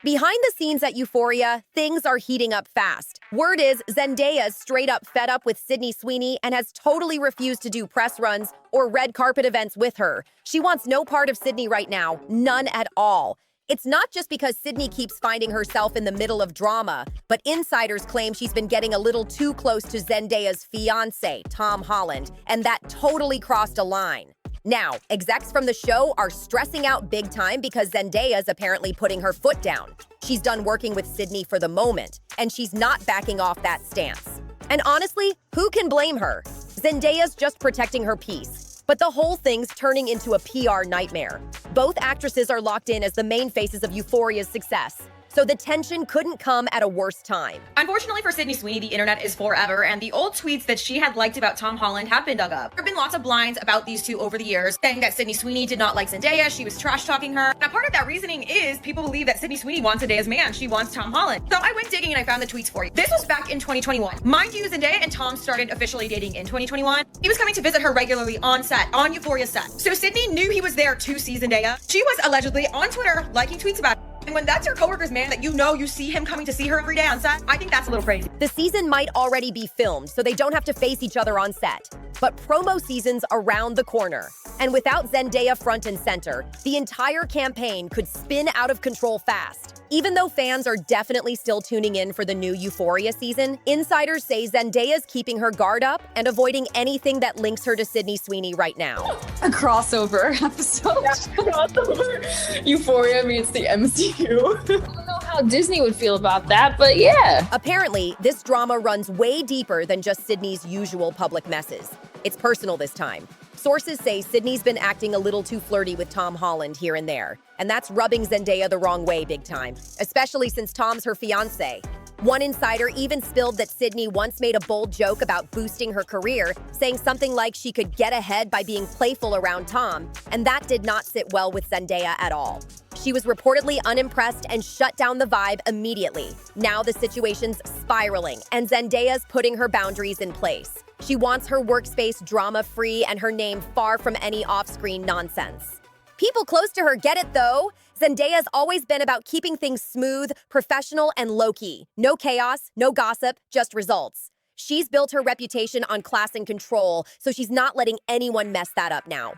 Behind the scenes at Euphoria, things are heating up fast. Word is Zendaya's straight up fed up with Sydney Sweeney and has totally refused to do press runs or red carpet events with her. She wants no part of Sydney right now, none at all. It's not just because Sydney keeps finding herself in the middle of drama, but insiders claim she's been getting a little too close to Zendaya's fiancé, Tom Holland, and that totally crossed a line. Now, execs from the show are stressing out big time because Zendaya's apparently putting her foot down. She's done working with Sydney for the moment, and she's not backing off that stance. And honestly, who can blame her? Zendaya's just protecting her peace, but the whole thing's turning into a PR nightmare. Both actresses are locked in as the main faces of Euphoria's success, so the tension couldn't come at a worse time. Unfortunately for Sydney Sweeney, the internet is forever, and the old tweets that she had liked about Tom Holland have been dug up. There have been lots of blinds about these two over the years, saying that Sydney Sweeney did not like Zendaya, she was trash-talking her. Now, part of that reasoning is people believe that Sydney Sweeney wants Zendaya's man, she wants Tom Holland. So I went digging and I found the tweets for you. This was back in 2021. Mind you, Zendaya and Tom started officially dating in 2021. He was coming to visit her regularly on set, on Euphoria's set. So Sydney knew he was there to see Zendaya. She was allegedly on Twitter liking tweets about it. And when that's your coworker's man that you see him coming to see her every day on set, I think that's a little crazy. The season might already be filmed, so they don't have to face each other on set. But promo season's around the corner. And without Zendaya front and center, the entire campaign could spin out of control fast. Even though fans are definitely still tuning in for the new Euphoria season, insiders say Zendaya's keeping her guard up and avoiding anything that links her to Sydney Sweeney right now. A crossover episode. Crossover. Euphoria meets the MCU. I don't know how Disney would feel about that, but yeah. Apparently, this drama runs way deeper than just Sydney's usual public messes. It's personal this time. Sources say Sydney's been acting a little too flirty with Tom Holland here and there, and that's rubbing Zendaya the wrong way big time, especially since Tom's her fiancé. One insider even spilled that Sydney once made a bold joke about boosting her career, saying something like she could get ahead by being playful around Tom, and that did not sit well with Zendaya at all. She was reportedly unimpressed and shut down the vibe immediately. Now the situation's spiraling, and Zendaya's putting her boundaries in place. She wants her workspace drama-free and her name far from any off-screen nonsense. People close to her get it, though. Zendaya's always been about keeping things smooth, professional, and low-key. No chaos, no gossip, just results. She's built her reputation on class and control, so she's not letting anyone mess that up now.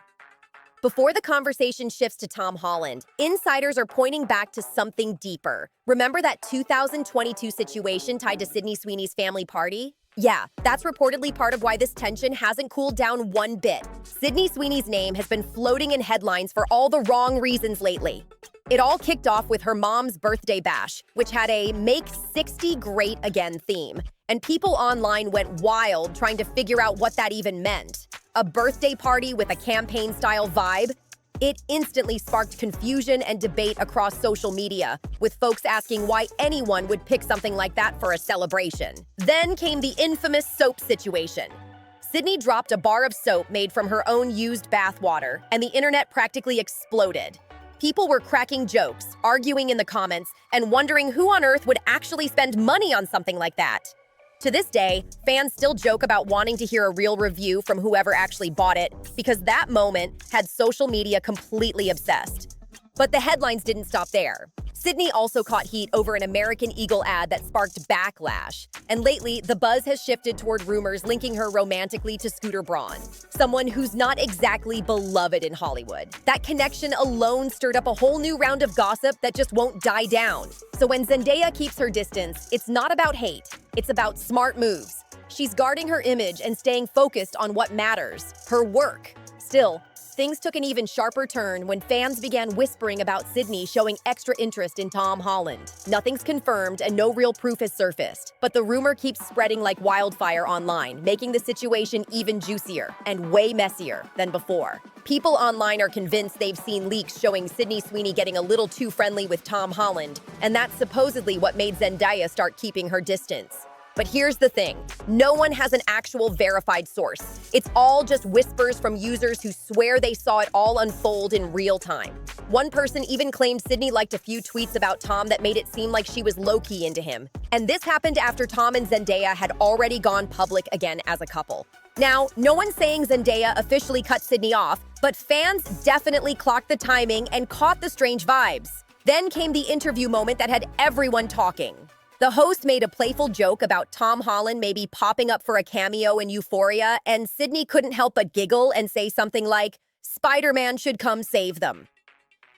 Before the conversation shifts to Tom Holland, insiders are pointing back to something deeper. Remember that 2022 situation tied to Sydney Sweeney's family party? Yeah, that's reportedly part of why this tension hasn't cooled down one bit. Sydney Sweeney's name has been floating in headlines for all the wrong reasons lately. It all kicked off with her mom's birthday bash, which had a Make 60 Great Again theme, and people online went wild trying to figure out what that even meant. A birthday party with a campaign-style vibe? It instantly sparked confusion and debate across social media, with folks asking why anyone would pick something like that for a celebration. Then came the infamous soap situation. Sydney dropped a bar of soap made from her own used bathwater, and the internet practically exploded. People were cracking jokes, arguing in the comments, and wondering who on earth would actually spend money on something like that. To this day, fans still joke about wanting to hear a real review from whoever actually bought it, because that moment had social media completely obsessed. But the headlines didn't stop there. Sydney also caught heat over an American Eagle ad that sparked backlash. And lately, the buzz has shifted toward rumors linking her romantically to Scooter Braun, someone who's not exactly beloved in Hollywood. That connection alone stirred up a whole new round of gossip that just won't die down. So when Zendaya keeps her distance, it's not about hate, it's about smart moves. She's guarding her image and staying focused on what matters, her work. Still, things took an even sharper turn when fans began whispering about Sydney showing extra interest in Tom Holland. Nothing's confirmed and no real proof has surfaced, but the rumor keeps spreading like wildfire online, making the situation even juicier and way messier than before. People online are convinced they've seen leaks showing Sydney Sweeney getting a little too friendly with Tom Holland, and that's supposedly what made Zendaya start keeping her distance. But here's the thing, no one has an actual verified source. It's all just whispers from users who swear they saw it all unfold in real time. One person even claimed Sydney liked a few tweets about Tom that made it seem like she was low-key into him. And this happened after Tom and Zendaya had already gone public again as a couple. Now, no one's saying Zendaya officially cut Sydney off, but fans definitely clocked the timing and caught the strange vibes. Then came the interview moment that had everyone talking. The host made a playful joke about Tom Holland maybe popping up for a cameo in Euphoria, and Sydney couldn't help but giggle and say something like, "Spider-Man should come save them."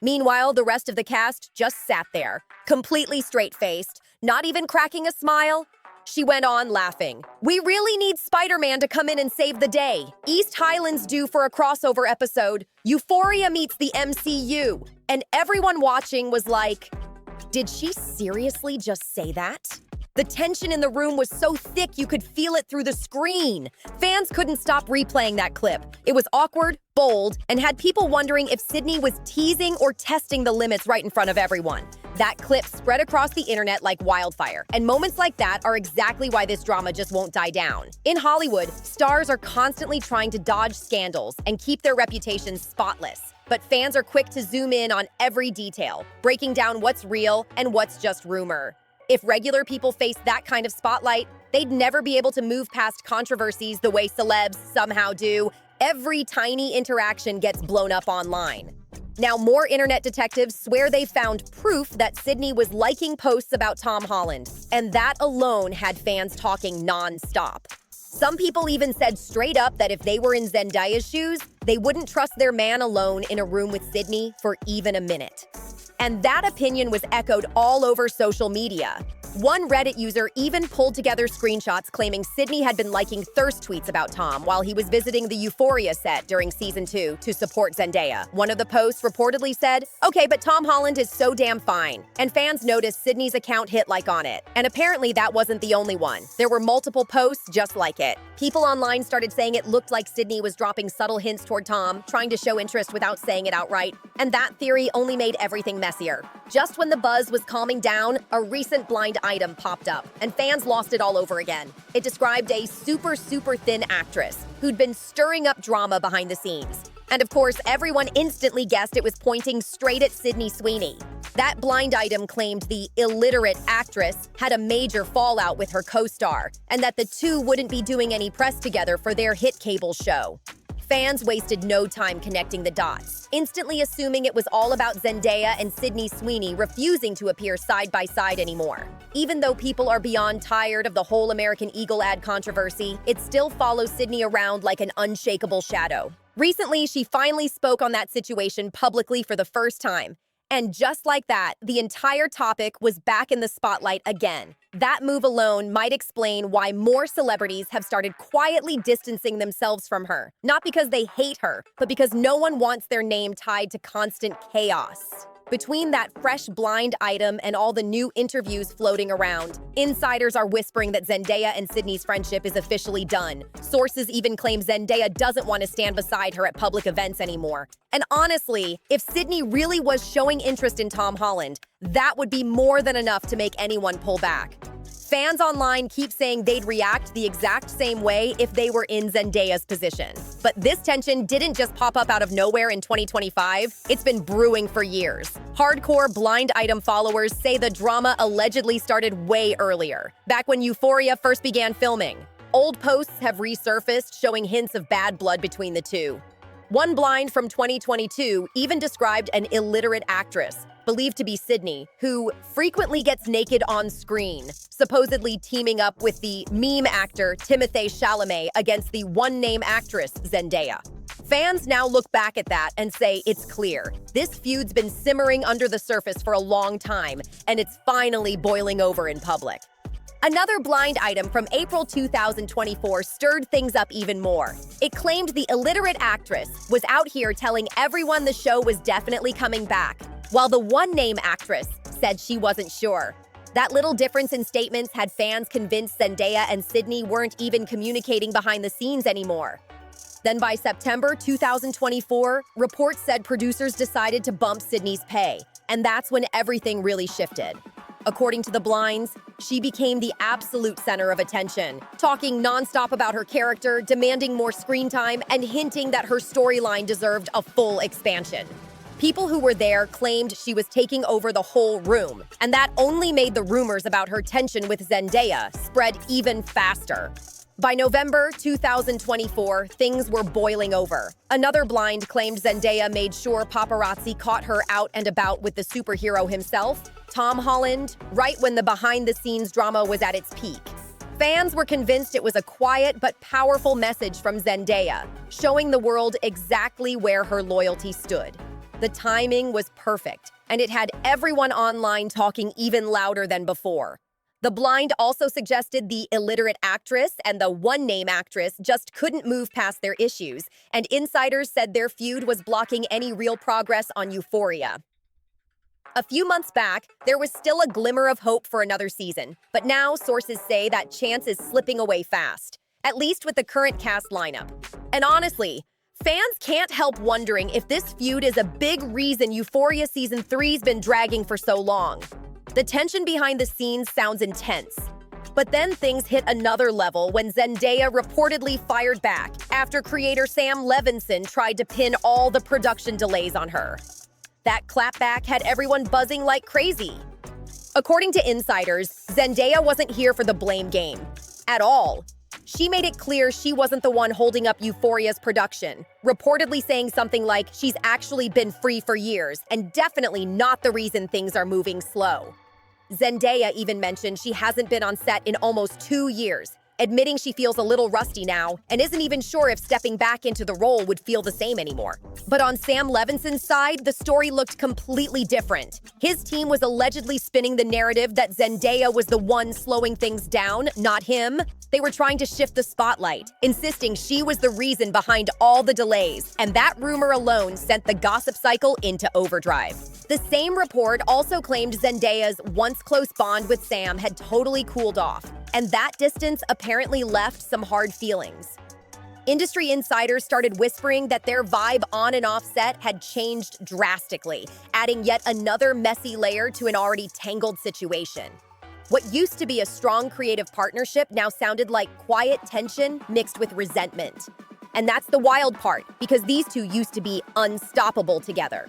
Meanwhile, the rest of the cast just sat there, completely straight-faced, not even cracking a smile. She went on laughing. "We really need Spider-Man to come in and save the day. East Highland's due for a crossover episode. Euphoria meets the MCU." And everyone watching was like, did she seriously just say that? The tension in the room was so thick you could feel it through the screen. Fans couldn't stop replaying that clip. It was awkward, bold, and had people wondering if Sydney was teasing or testing the limits right in front of everyone. That clip spread across the internet like wildfire, and moments like that are exactly why this drama just won't die down. In Hollywood, stars are constantly trying to dodge scandals and keep their reputations spotless. But fans are quick to zoom in on every detail, breaking down what's real and what's just rumor. If regular people faced that kind of spotlight, they'd never be able to move past controversies the way celebs somehow do. Every tiny interaction gets blown up online. Now, more internet detectives swear they found proof that Sydney was liking posts about Tom Holland, and that alone had fans talking non-stop. Some people even said straight up that if they were in Zendaya's shoes, they wouldn't trust their man alone in a room with Sydney for even a minute. And that opinion was echoed all over social media. One Reddit user even pulled together screenshots claiming Sydney had been liking thirst tweets about Tom while he was visiting the Euphoria set during season 2 to support Zendaya. One of the posts reportedly said, "Okay, but Tom Holland is so damn fine." And fans noticed Sydney's account hit like on it. And apparently that wasn't the only one. There were multiple posts just like it. People online started saying it looked like Sydney was dropping subtle hints toward Tom, trying to show interest without saying it outright. And that theory only made everything messier. Just when the buzz was calming down, a recent blind item popped up, and fans lost it all over again. It described a super thin actress who'd been stirring up drama behind the scenes. And of course, everyone instantly guessed it was pointing straight at Sydney Sweeney. That blind item claimed the illiterate actress had a major fallout with her co-star, and that the two wouldn't be doing any press together for their hit cable show. Fans wasted no time connecting the dots, instantly assuming it was all about Zendaya and Sydney Sweeney refusing to appear side by side anymore. Even though people are beyond tired of the whole American Eagle ad controversy, it still follows Sydney around like an unshakable shadow. Recently, she finally spoke on that situation publicly for the first time. And just like that, the entire topic was back in the spotlight again. That move alone might explain why more celebrities have started quietly distancing themselves from her. Not because they hate her, but because no one wants their name tied to constant chaos. Between that fresh blind item and all the new interviews floating around, insiders are whispering that Zendaya and Sydney's friendship is officially done. Sources even claim Zendaya doesn't want to stand beside her at public events anymore. And honestly, if Sydney really was showing interest in Tom Holland, that would be more than enough to make anyone pull back. Fans online keep saying they'd react the exact same way if they were in Zendaya's position. But this tension didn't just pop up out of nowhere in 2025. It's been brewing for years. Hardcore blind item followers say the drama allegedly started way earlier, back when Euphoria first began filming. Old posts have resurfaced showing hints of bad blood between the two. One blind from 2022 even described an illiterate actress, believed to be Sydney, who frequently gets naked on screen, supposedly teaming up with the meme actor Timothée Chalamet against the one-name actress Zendaya. Fans now look back at that and say it's clear. This feud's been simmering under the surface for a long time, and it's finally boiling over in public. Another blind item from April 2024 stirred things up even more. It claimed the illiterate actress was out here telling everyone the show was definitely coming back, while the one-name actress said she wasn't sure. That little difference in statements had fans convinced Zendaya and Sydney weren't even communicating behind the scenes anymore. Then by September 2024, reports said producers decided to bump Sydney's pay, and that's when everything really shifted. According to the blinds, she became the absolute center of attention, talking nonstop about her character, demanding more screen time, and hinting that her storyline deserved a full expansion. People who were there claimed she was taking over the whole room, and that only made the rumors about her tension with Zendaya spread even faster. By November 2024, things were boiling over. Another blind claimed Zendaya made sure paparazzi caught her out and about with the superhero himself, Tom Holland, right when the behind-the-scenes drama was at its peak. Fans were convinced it was a quiet but powerful message from Zendaya, showing the world exactly where her loyalty stood. The timing was perfect, and it had everyone online talking even louder than before. The blind also suggested the illiterate actress and the one-name actress just couldn't move past their issues, and insiders said their feud was blocking any real progress on Euphoria. A few months back, there was still a glimmer of hope for another season, but now sources say that chance is slipping away fast, at least with the current cast lineup. And honestly, fans can't help wondering if this feud is a big reason Euphoria Season 3's been dragging for so long. The tension behind the scenes sounds intense. But then things hit another level when Zendaya reportedly fired back after creator Sam Levinson tried to pin all the production delays on her. That clapback had everyone buzzing like crazy. According to insiders, Zendaya wasn't here for the blame game at all. She made it clear she wasn't the one holding up Euphoria's production, reportedly saying something like she's actually been free for years and definitely not the reason things are moving slow. Zendaya even mentioned she hasn't been on set in almost 2 years, admitting she feels a little rusty now and isn't even sure if stepping back into the role would feel the same anymore. But on Sam Levinson's side, the story looked completely different. His team was allegedly spinning the narrative that Zendaya was the one slowing things down, not him. They were trying to shift the spotlight, insisting she was the reason behind all the delays, and that rumor alone sent the gossip cycle into overdrive. The same report also claimed Zendaya's once close bond with Sam had totally cooled off, and that distance apparently left some hard feelings. Industry insiders started whispering that their vibe on and off set had changed drastically, adding yet another messy layer to an already tangled situation. What used to be a strong creative partnership now sounded like quiet tension mixed with resentment. And that's the wild part, because these two used to be unstoppable together.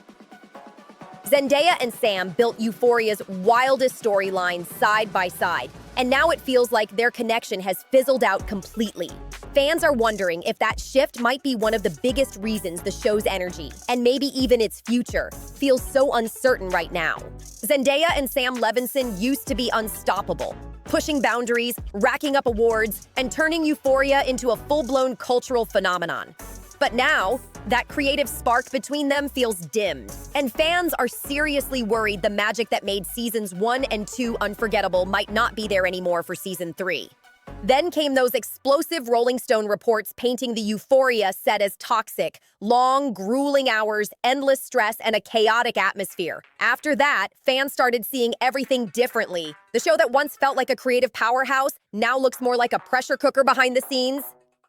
Zendaya and Sam built Euphoria's wildest storylines side by side, and now it feels like their connection has fizzled out completely. Fans are wondering if that shift might be one of the biggest reasons the show's energy, and maybe even its future, feels so uncertain right now. Zendaya and Sam Levinson used to be unstoppable, pushing boundaries, racking up awards, and turning Euphoria into a full-blown cultural phenomenon. But now, that creative spark between them feels dimmed, and fans are seriously worried the magic that made seasons 1 and 2 unforgettable might not be there anymore for season 3. Then came those explosive Rolling Stone reports painting the Euphoria set as toxic, long, grueling hours, endless stress, and a chaotic atmosphere. After that, fans started seeing everything differently. The show that once felt like a creative powerhouse now looks more like a pressure cooker behind the scenes.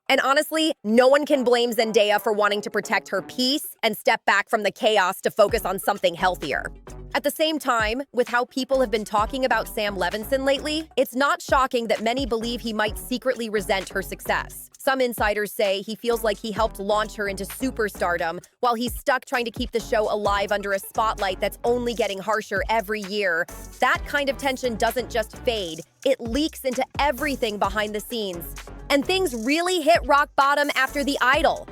And honestly, no one can blame Zendaya for wanting to protect her peace and step back from the chaos to focus on something healthier. At the same time, with how people have been talking about Sam Levinson lately, it's not shocking that many believe he might secretly resent her success. Some insiders say he feels like he helped launch her into superstardom, while he's stuck trying to keep the show alive under a spotlight that's only getting harsher every year. That kind of tension doesn't just fade, it leaks into everything behind the scenes. And things really hit rock bottom after The Idol.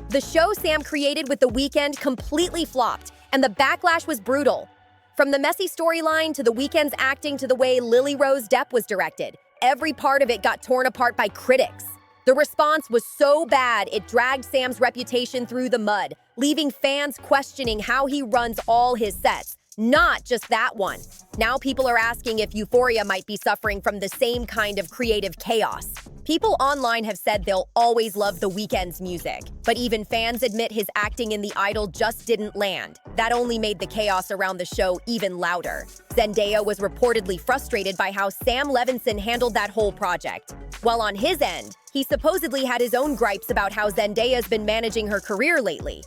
The show Sam created with The Weeknd completely flopped, and the backlash was brutal. From the messy storyline to The Weeknd's acting to the way Lily Rose Depp was directed, every part of it got torn apart by critics. The response was so bad it dragged Sam's reputation through the mud, leaving fans questioning how he runs all his sets, not just that one. Now people are asking if Euphoria might be suffering from the same kind of creative chaos. People online have said they'll always love The Weeknd's music, but even fans admit his acting in The Idol just didn't land. That only made the chaos around the show even louder. Zendaya was reportedly frustrated by how Sam Levinson handled that whole project. While on his end, he supposedly had his own gripes about how Zendaya's been managing her career lately.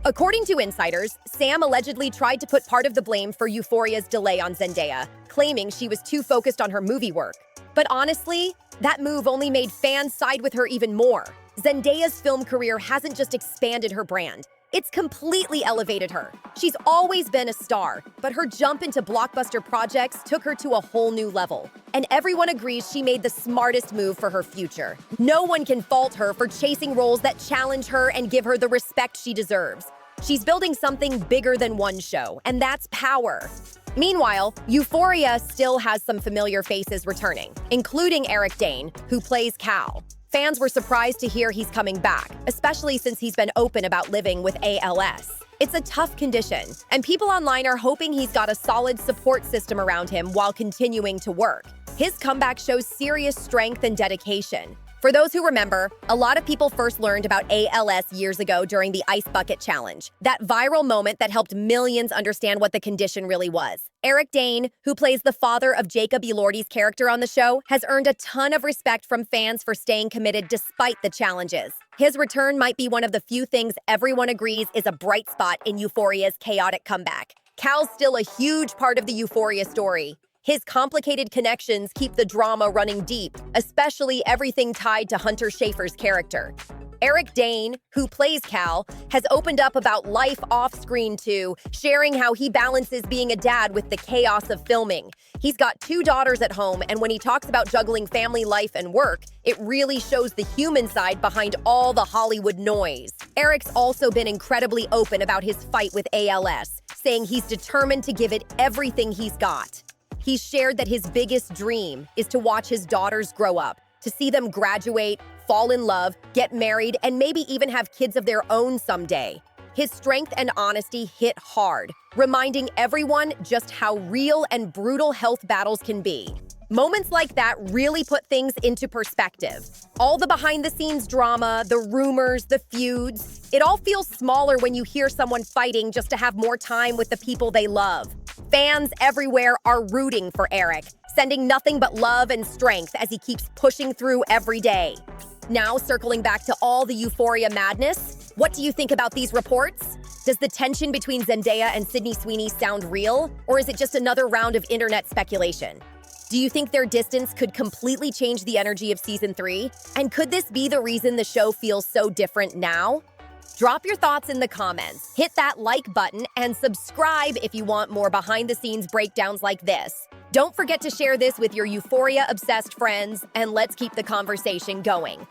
According to insiders, Sam allegedly tried to put part of the blame for Euphoria's delay on Zendaya, claiming she was too focused on her movie work. But honestly, that move only made fans side with her even more. Zendaya's film career hasn't just expanded her brand, It's completely elevated her. She's always been a star, but her jump into blockbuster projects took her to a whole new level. And everyone agrees she made the smartest move for her future. No one can fault her for chasing roles that challenge her and give her the respect she deserves. She's building something bigger than one show, and that's power. Meanwhile, Euphoria still has some familiar faces returning, including Eric Dane, who plays Cal. Fans were surprised to hear he's coming back, especially since he's been open about living with ALS. It's a tough condition, and people online are hoping he's got a solid support system around him while continuing to work. His comeback shows serious strength and dedication. For those who remember, a lot of people first learned about ALS years ago during the Ice Bucket Challenge, that viral moment that helped millions understand what the condition really was. Eric Dane, who plays the father of Jacob Elordi's character on the show, has earned a ton of respect from fans for staying committed despite the challenges. His return might be one of the few things everyone agrees is a bright spot in Euphoria's chaotic comeback. Cal's still a huge part of the Euphoria story. His complicated connections keep the drama running deep, especially everything tied to Hunter Schafer's character. Eric Dane, who plays Cal, has opened up about life off-screen too, sharing how he balances being a dad with the chaos of filming. He's got 2 daughters at home, and when he talks about juggling family life and work, it really shows the human side behind all the Hollywood noise. Eric's also been incredibly open about his fight with ALS, saying he's determined to give it everything he's got. He's shared that his biggest dream is to watch his daughters grow up, to see them graduate, fall in love, get married, and maybe even have kids of their own someday. His strength and honesty hit hard, reminding everyone just how real and brutal health battles can be. Moments like that really put things into perspective. All the behind-the-scenes drama, the rumors, the feuds, it all feels smaller when you hear someone fighting just to have more time with the people they love. Fans everywhere are rooting for Eric, sending nothing but love and strength as he keeps pushing through every day. Now, circling back to all the Euphoria madness, what do you think about these reports? Does the tension between Zendaya and Sydney Sweeney sound real, or is it just another round of internet speculation? Do you think their distance could completely change the energy of Season 3? And could this be the reason the show feels so different now? Drop your thoughts in the comments, hit that like button, and subscribe if you want more behind-the-scenes breakdowns like this. Don't forget to share this with your Euphoria-obsessed friends, and let's keep the conversation going.